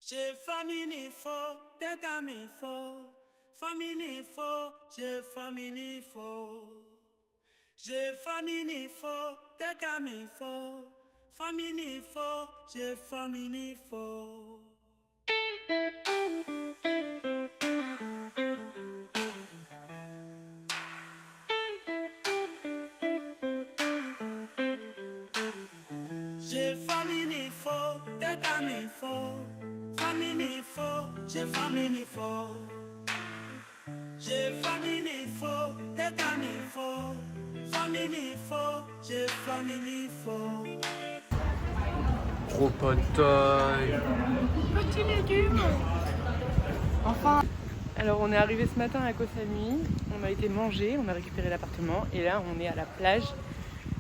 J'ai famille fort, des gamins forts. Famille fort, j'ai famille fort. J'ai famille fort, des gamins forts. Famille fort, j'ai famille fort. J'ai famille fort, des gamins forts. Famille fort, j'ai famille fort. J'ai famille fort, des gamins forts. Famille fort, j'ai famille fort. Trop pas de taille. Petit légume. Enfin. Alors on est arrivé ce matin à Koh Samui, on a été manger, on a récupéré l'appartement et là on est à la plage.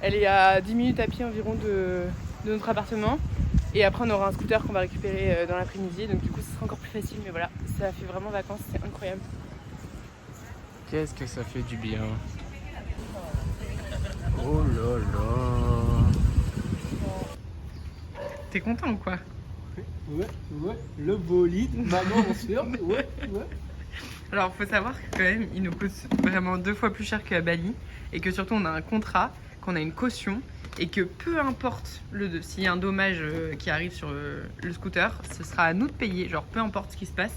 Elle est à 10 minutes à pied environ de notre appartement. Et après on aura un scooter qu'on va récupérer dans l'après-midi, donc du coup ce sera encore plus facile, mais voilà, ça fait vraiment vacances, c'est incroyable. Qu'est-ce que ça fait du bien. Oh là là. T'es content ou quoi? Ouais, le bolide, maman on se ouais. Alors faut savoir que quand même il nous coûte vraiment 2 fois plus cher qu'à Bali et que surtout on a un contrat, qu'on a une caution et que peu importe s'il y a un dommage qui arrive sur le scooter, ce sera à nous de payer, genre peu importe ce qui se passe,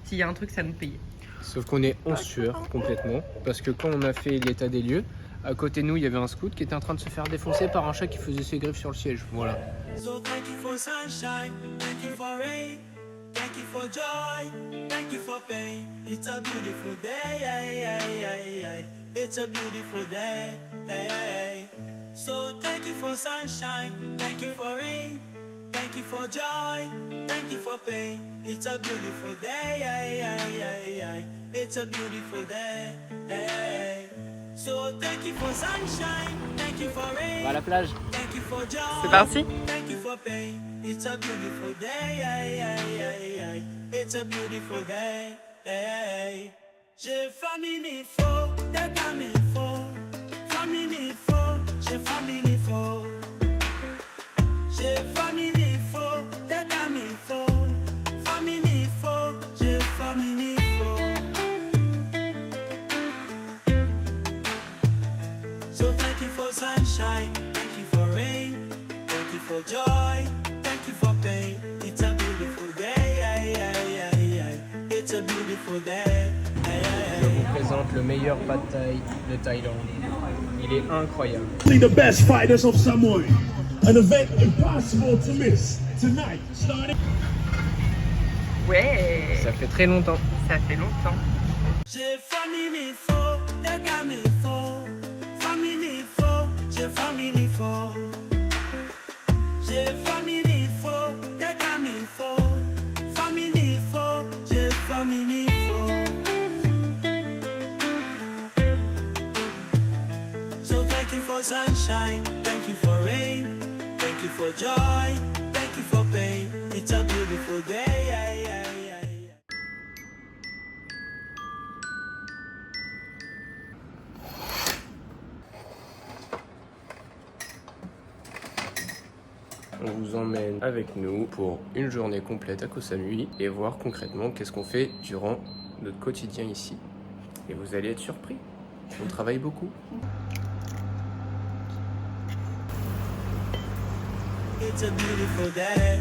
s'il y a un truc c'est à nous de payer. Sauf qu'on est en sueur complètement parce que quand on a fait l'état des lieux, à côté de nous il y avait un scout qui était en train de se faire défoncer par un chat qui faisait ses griffes sur le siège. Voilà. So thank you for sunshine, thank you for rain, thank you for joy, thank you for pain. It's a beautiful day, it's a beautiful day. So thank you for sunshine, thank you for rain, thank you for joy, thank you for pain. It's a beautiful day, it's a beautiful day. So thank you for sunshine, thank you for rain. On va à la plage. Thank you for joy. C'est parti. Thank you for pain. It's a beautiful day. It's a beautiful day. J'ai famille fort, des gamins forts. Famille fort, j'ai famille fort. J'ai famille fort, des gamins forts. Famille fort, j'ai famille fort. So thank you for sunshine, thank you for rain, thank you for joy, thank you for pain. It's a beautiful day, it's a beautiful day. Je vous présente le meilleur pad thai de Thaïlande. Il est incroyable. The best fighters of Samoa. An event impossible to miss tonight. Starting. Ouais. Ça fait très longtemps. Ça fait longtemps. J'ai famille fort, des gamins forts. Famille fort, j'ai famille fort. J'ai famille fort, des gamins forts. Famille fort, j'ai famille fort. So thank you for sunshine, thank you for rain, thank you for joy, thank you for pain. It's a beautiful day. On vous emmène avec nous pour une journée complète à Koh Samui et voir concrètement qu'est-ce qu'on fait durant notre quotidien ici. Et vous allez être surpris. On travaille beaucoup. It's a beautiful day.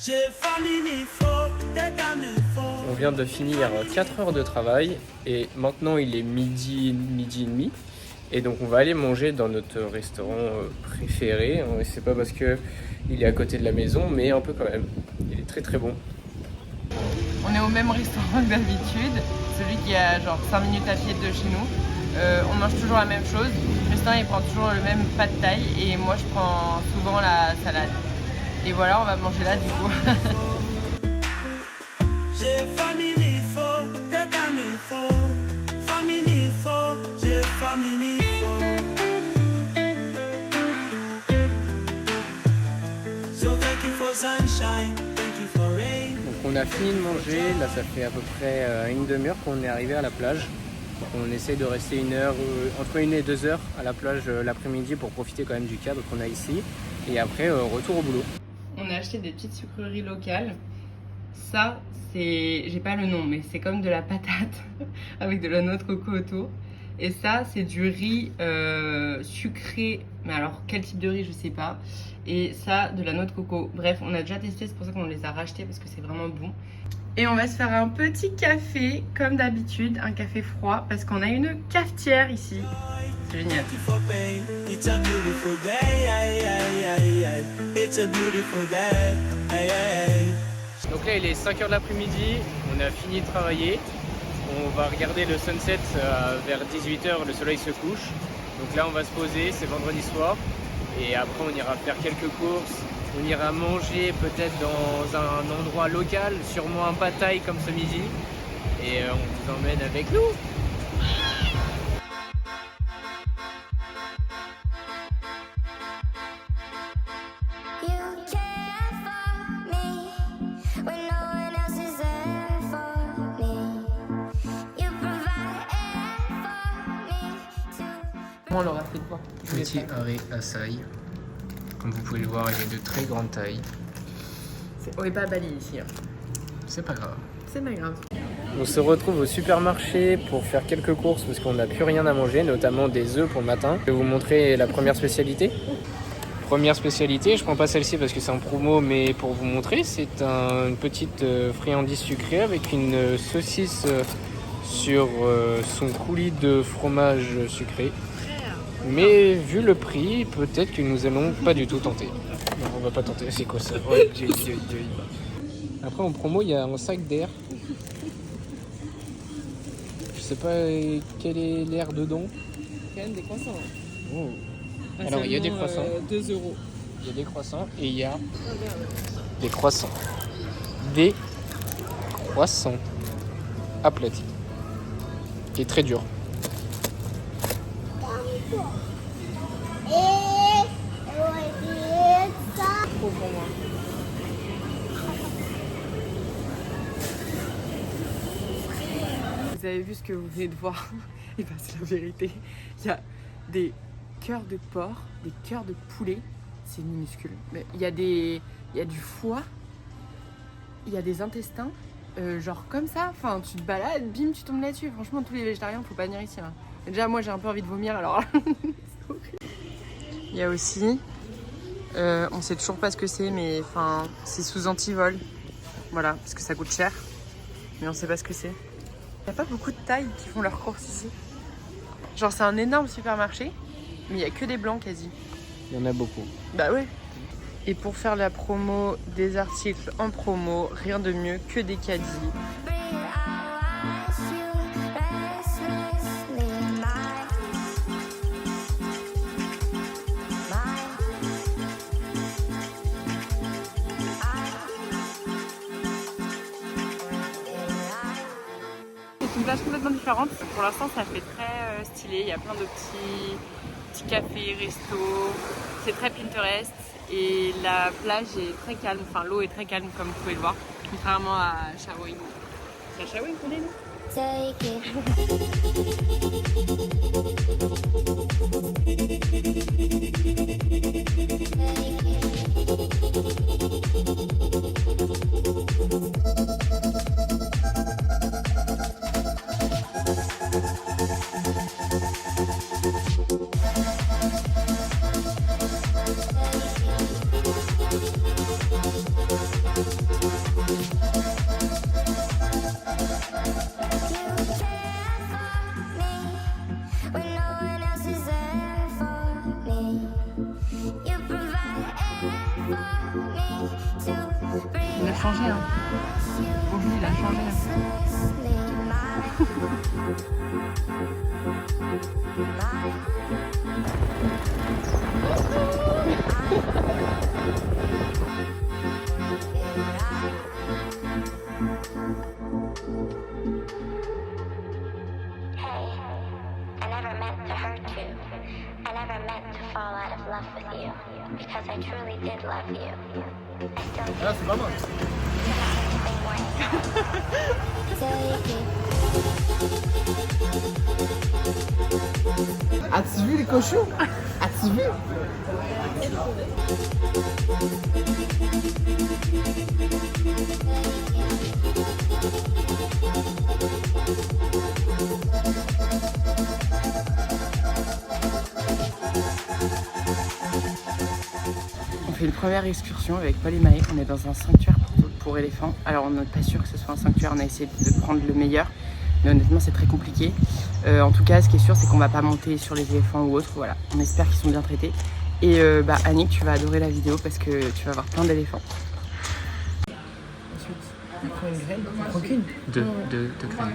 J'ai famille fort, des gamins forts. On vient de finir 4 heures de travail et maintenant il est midi et demi. Et donc on va aller manger dans notre restaurant préféré. C'est pas parce que il est à côté de la maison, mais un peu quand même. Il est très très bon. On est au même restaurant que d'habitude, celui qui est à genre 5 minutes à pied de chez nous. On mange toujours la même chose. Justin il prend toujours le même pad thai et moi je prends souvent la salade. Et voilà, on va manger là du coup. J'ai famille fort, des gamins forts. Famille fort, j'ai famille fort. So thank you for sunshine, thank you for rain. Donc on a fini de manger. Là ça fait à peu près une demi-heure qu'on est arrivé à la plage. On essaie de rester entre 1 et 2 heures à la plage l'après-midi pour profiter quand même du cadre qu'on a ici. Et après, retour au boulot. on a acheté des petites sucreries locales. Ça, c'est, j'ai pas le nom, mais c'est comme de la patate avec de la noix de coco autour. Et ça, c'est du riz sucré. Mais alors, quel type de riz, je sais pas. Et ça, de la noix de coco. Bref, on a déjà testé, c'est pour ça qu'on les a rachetés parce que c'est vraiment bon. Et on va se faire un petit café, comme d'habitude, un café froid, parce qu'on a une cafetière ici. C'est génial. Thank you for pain. It's a beautiful day. Ay, ay, ay, ay. It's a beautiful day. Ay, ay, ay. Donc là il est 5h de l'après-midi, on a fini de travailler. On va regarder le sunset vers 18h, le soleil se couche. Donc là on va se poser, c'est vendredi soir. Et après on ira faire quelques courses. On ira manger peut-être dans un endroit local, sûrement un pad thai comme ce midi. Et on vous emmène avec nous. You care for me when no one else is there for me. You provide air for me to. On l'aura fait de voir. Petit arrêt açaï. Comme vous pouvez le voir, il est de très grande taille. On est pas à Bali ici. Hein. C'est pas grave. C'est pas grave. On se retrouve au supermarché pour faire quelques courses parce qu'on n'a plus rien à manger, notamment des œufs pour le matin. Je vais vous montrer la première spécialité. Première spécialité, je prends pas celle-ci parce que c'est en promo, mais pour vous montrer, c'est une petite friandise sucrée avec une saucisse sur son coulis de fromage sucré. Mais vu le prix, peut-être que nous allons pas du tout tenter. Non, on va pas tenter, c'est quoi ça? Après en promo, il y a un sac d'air. Je sais pas quel est l'air dedans. Quand même des croissants. Oh. Alors il y a des croissants. 2 €. Il y a des croissants et il y a des croissants. Des croissants aplatis. Qui est très dur. Trop pour moi. Vous avez vu ce que vous venez de voir? Et ben c'est la vérité. Il y a des cœurs de porc, des cœurs de poulet. C'est minuscule. Mais il y a du foie. Il y a des intestins. Genre comme ça. Enfin, tu te balades, bim, tu tombes là-dessus. Franchement, tous les végétariens, faut pas venir ici. Hein. Déjà, moi, j'ai un peu envie de vomir. Alors, c'est horrible. Il y a aussi, on sait toujours pas ce que c'est, mais enfin, c'est sous antivol. Voilà, parce que ça coûte cher. Mais on sait pas ce que c'est. Il n'y a pas beaucoup de tailles qui font leurs courses ici. Genre, c'est un énorme supermarché, mais il n'y a que des blancs quasi. Il y en a beaucoup. Bah ouais. Et pour faire la promo des articles en promo, rien de mieux que des caddies. C'est une plage complètement différente. Pour l'instant, ça fait très stylé. Il y a plein de petits cafés, restos. C'est très Pinterest. Et la plage est très calme. Enfin, l'eau est très calme, comme vous pouvez le voir. Contrairement à Shawinigan. C'est à Shawinigan qu'on est, nous? Take it. Il a changé, hein. Aujourd'hui, il a changé. I never meant to hurt you. I never meant to fall out of love with you. Because I truly did love you. I still do. Ah, c'est pas mal. As-tu vu les cochons? As-tu vu? On fait une première excursion avec Paul et Maë. On est dans un sanctuaire pour éléphants. Alors on n'est pas sûr que ce soit un sanctuaire, on a essayé de prendre le meilleur. Mais honnêtement c'est très compliqué. En tout cas ce qui est sûr c'est qu'on va pas monter sur les éléphants ou autre. Voilà, on espère qu'ils sont bien traités. Et Annick, tu vas adorer la vidéo parce que tu vas voir plein d'éléphants. Ensuite, on prend une graine. On prend qu'une. Deux graines.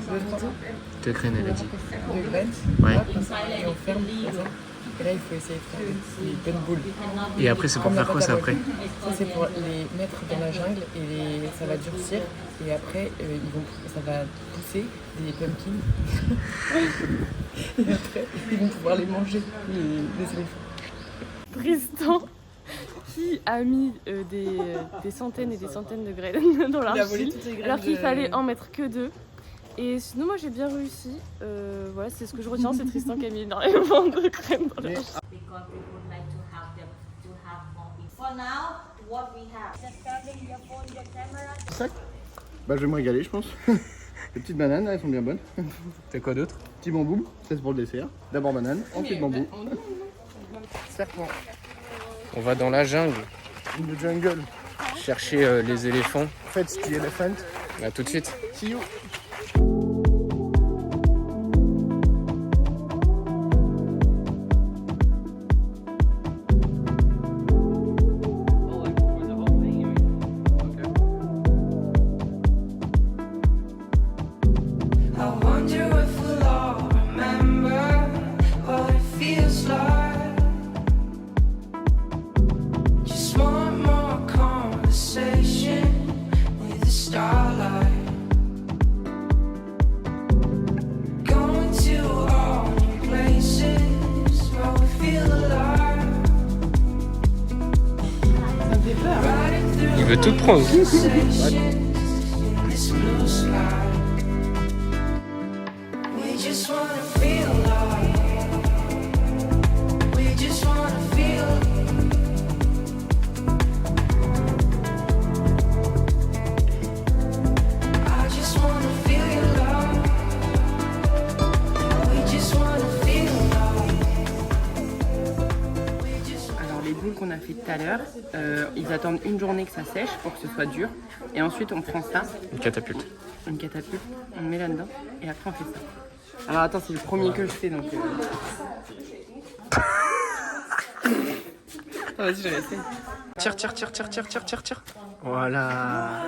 Deux graines, elle a dit. Deux graines. Ouais. Et on ferme. Et là il faut essayer de faire des bonnes boules. Et après c'est pour faire quoi ça après? Ça c'est pour les mettre dans la jungle et ça va durcir. Et après ça va pousser des pumpkins. Et après ils vont pouvoir les manger, les éléphants. Tristan qui a mis des centaines et des centaines de graines dans l'argile alors qu'il fallait en mettre que 2. Et sinon moi j'ai bien réussi. Voilà, c'est ce que je retiens, c'est Tristan qui a mis énormément de graines dans l'argile. Sac. Bah je vais me régaler je pense. Les petites bananes, elles sont bien bonnes. T'as quoi d'autre? Petit bambou, ça c'est pour le dessert. D'abord banane, ensuite bambou. Serpent. On va dans la jungle In the jungle. chercher les éléphants. Fetch the elephant. À tout de suite. See you. Il veut tout prendre. Qu'on a fait tout à l'heure, ils attendent une journée que ça sèche pour que ce soit dur et ensuite on prend ça, Une catapulte. une catapulte, on le met là-dedans et après on fait ça. Alors attends, c'est le premier que je fais donc Ah, vas-y, je vais essayer. Tire. Voilà.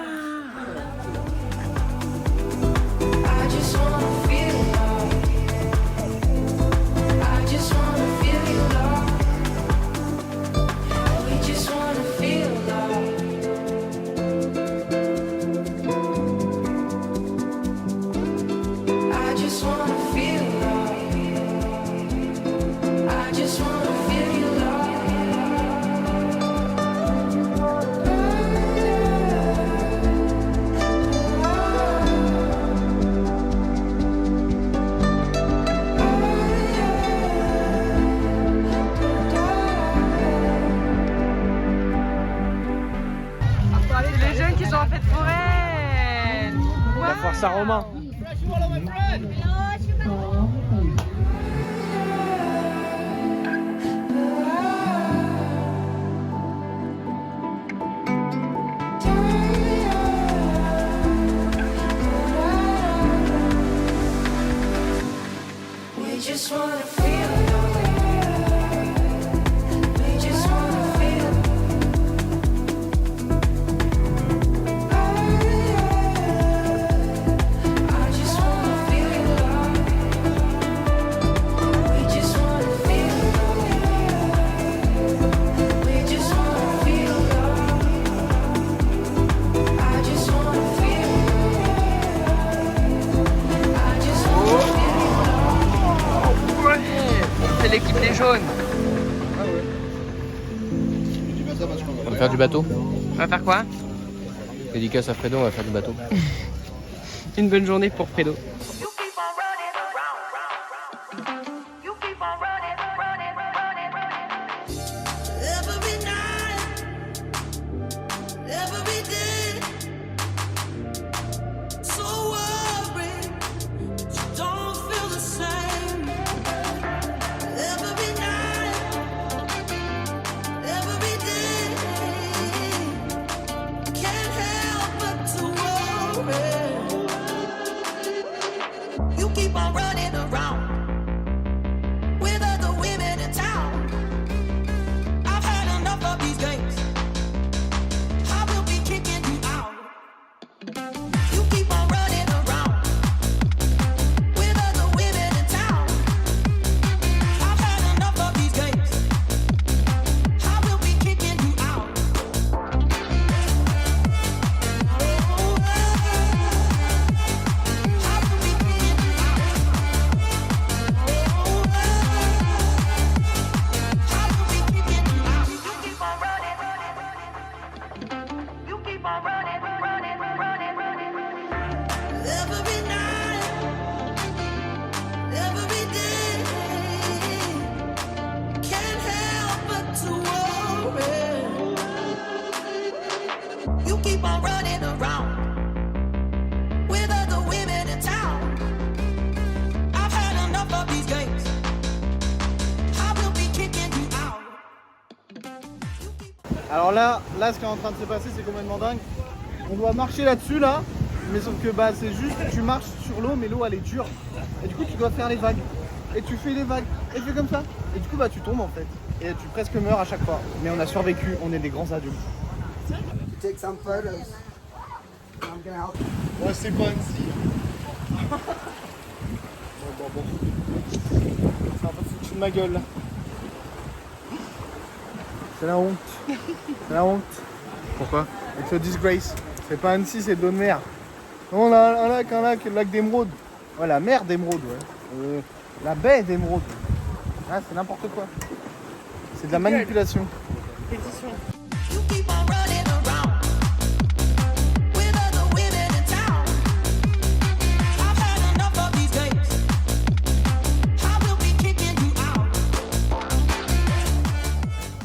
Les jeunes qui sont en fête foraine. La force à Romain. C'est l'équipe des jaunes. On va faire du bateau. On va faire quoi? Dédicace à Fredo, on va faire du bateau. Une bonne journée pour Fredo. Every night, every day. Alors là, ce qui est en train de se passer, c'est complètement dingue. On doit marcher là-dessus, là. Mais sauf que bah, c'est juste, tu marches sur l'eau, mais l'eau elle est dure. Et du coup, tu dois faire les vagues. Et tu fais les vagues. Et tu fais comme ça. Et du coup, bah, tu tombes en fait. Et tu presque meurs à chaque fois. Mais on a survécu, on est des grands adultes. Take some photos. I'm gonna help. Ouais, c'est pas Annecy. Bon. C'est un peu foutu de ma gueule là. C'est la honte. C'est la honte. Pourquoi? It's a disgrace. C'est pas Annecy, c'est d'autres mer. Non, on a un lac, le lac d'Émeraude. Ouais, la mer d'Émeraude, ouais. La baie d'Émeraude. Ah, c'est n'importe quoi. C'est de la manipulation. Pétition. You keep on running around with other women in town. I've had enough of these days. I will be kicking you out.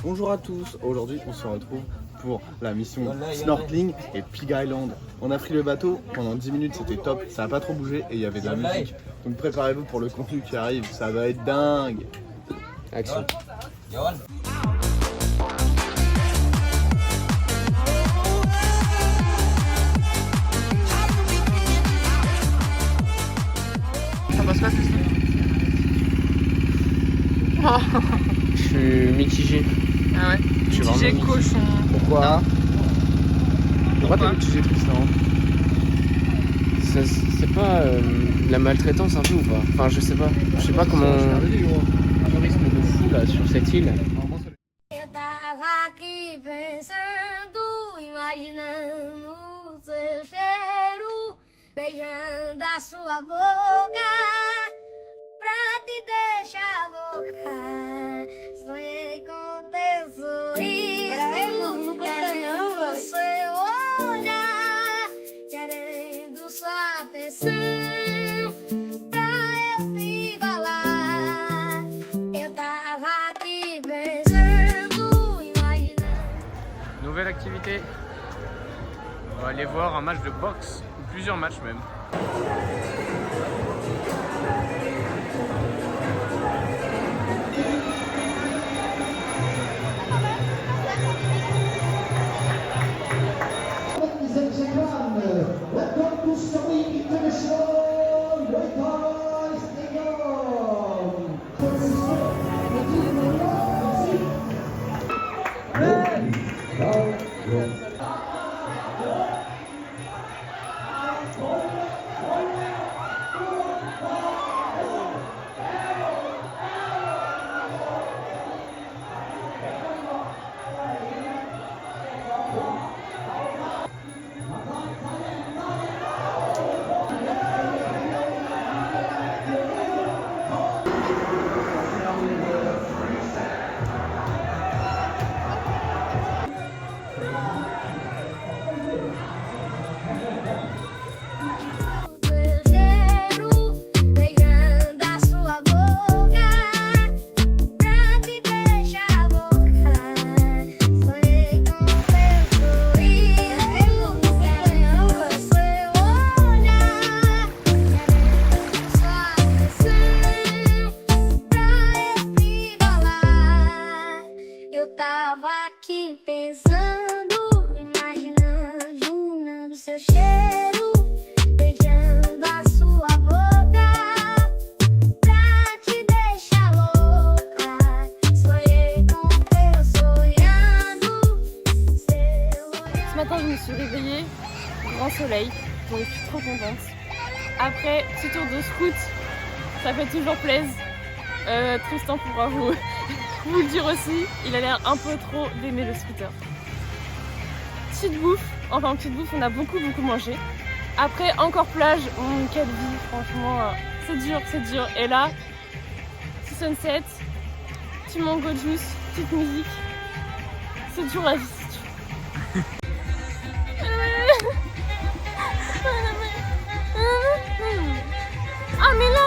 Bonjour à tous, aujourd'hui on se retrouve pour la mission snorkeling et Pig Island. On a pris le bateau, pendant 10 minutes c'était top, ça n'a pas trop bougé et il y avait de la musique. Donc préparez-vous pour le contenu qui arrive, ça va être dingue. Action. Ça passe pas, c'est ça. Je suis mitigé. Ah ouais. Je suis vraiment J'ai mitigé. cochon. Pourquoi t'es mitigé Tristan? C'est pas de la maltraitance un peu ou pas? Enfin, je sais pas comment. Un tourisme de fou là sur cette île. Eu tava aqui pensando, imaginando o seu cheiro, beijando a sua boca, pra te deixar louca. Sonhei com teu sorriso, querendo seu olhar, querendo sua atenção, pra eu te falar. Eu tava aqui pensando, imaginando. Nouvelle activité. On va aller voir un match de boxe, ou plusieurs matchs même. Ladies and gentlemen, welcome to Story International Record Stadium. Beijando a sua boca, pra te deixar louca. Sonhei com teu sorriso, querendo seu olhar, querendo sua atenção, pra eu te falar. Eu tava aqui pensando, imaginando seu cheiro, beijando a sua boca, pra te deixar louca. Sonhei com teu sonhando, seu olhar. Ce matin, je me suis réveillée, grand soleil, donc je suis trop contente. Après, petit tour de scout, ça fait toujours plaisir. Tristan pourra vous le dire aussi, il a l'air un peu trop d'aimer le scooter. Petite bouffe, on a beaucoup mangé. Après, encore plage, quelle vie, franchement, c'est dur. Et là, petit sunset, petit mango juice, petite musique. C'est dur la vie, c'est dur. Ah mais là,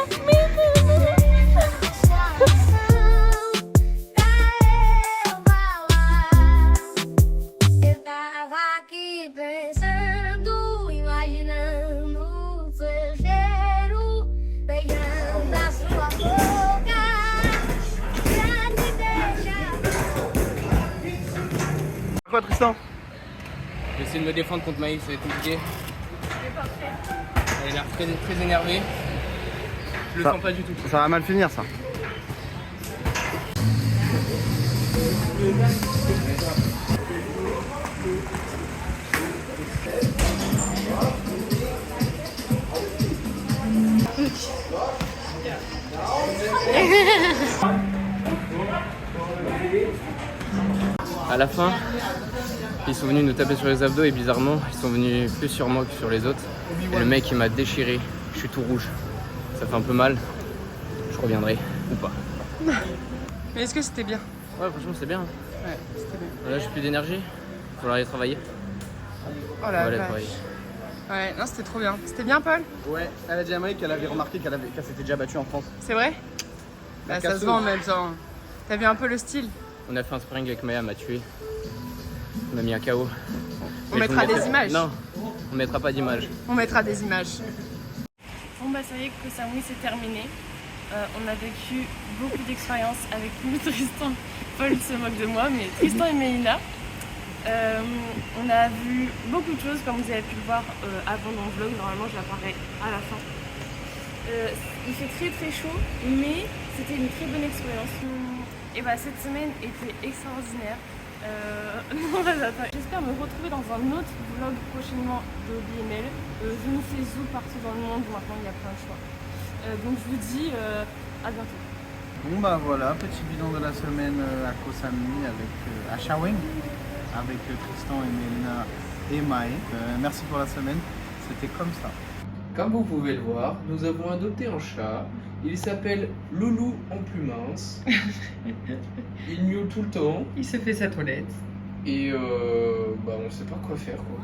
Eu tava aqui pensando, imaginando o seu cheiro, beijando a sua boca, pra te deixar. Quoi Tristan? Je vais essayer de me défendre contre Maïs, ça va être compliqué. Elle a l'air très énervée. Je le sens pas du tout. Ça va mal finir ça. À la fin, ils sont venus nous taper sur les abdos et bizarrement, ils sont venus plus sur moi que sur les autres. Et le mec, il m'a déchiré. Je suis tout rouge. Ça fait un peu mal. Je reviendrai ou pas. Mais est-ce que c'était bien? Ouais, franchement, c'est bien. Ouais, c'était bien. Là, j'ai plus d'énergie. Il faudra aller travailler. Oh On la va aller vache. travailler. Ouais, non, c'était trop bien. C'était bien, Paul? Ouais, elle a dit à Maï qu'elle avait remarqué qu'elle s'était déjà battue en France. C'est vrai? Bah, ça se casseuse. voit en même temps. T'as vu un peu le style? On a fait un sparring avec Maya, m'a tué. On m'a mis un KO. On Mais je mettra vous des mettrai- images. Non, on mettra pas d'image. On mettra des images. Bon bah ça y est, Koh Samui c'est terminé. On a vécu beaucoup d'expériences avec nous, Tristan. Paul se moque de moi, mais Tristan et Mélina. On a vu beaucoup de choses, comme vous avez pu le voir avant dans le vlog. Normalement, je l'apparerai à la fin. Il fait très chaud, mais c'était une très bonne expérience. Et bah cette semaine était extraordinaire. J'espère me retrouver dans un autre vlog prochainement de BML. Je ne sais où, partout dans le monde, maintenant il y a plein de choix. Donc je vous dis à bientôt. Bon bah voilà, petit bilan de la semaine à Koh Samui avec à Shaweng avec Tristan et Mélina et Maë. Merci pour la semaine, c'était comme ça. Comme vous pouvez le voir, nous avons adopté un chat. Il s'appelle Loulou en plus mince. Il miaule tout le temps. Il se fait sa toilette. Et on sait pas quoi faire quoi.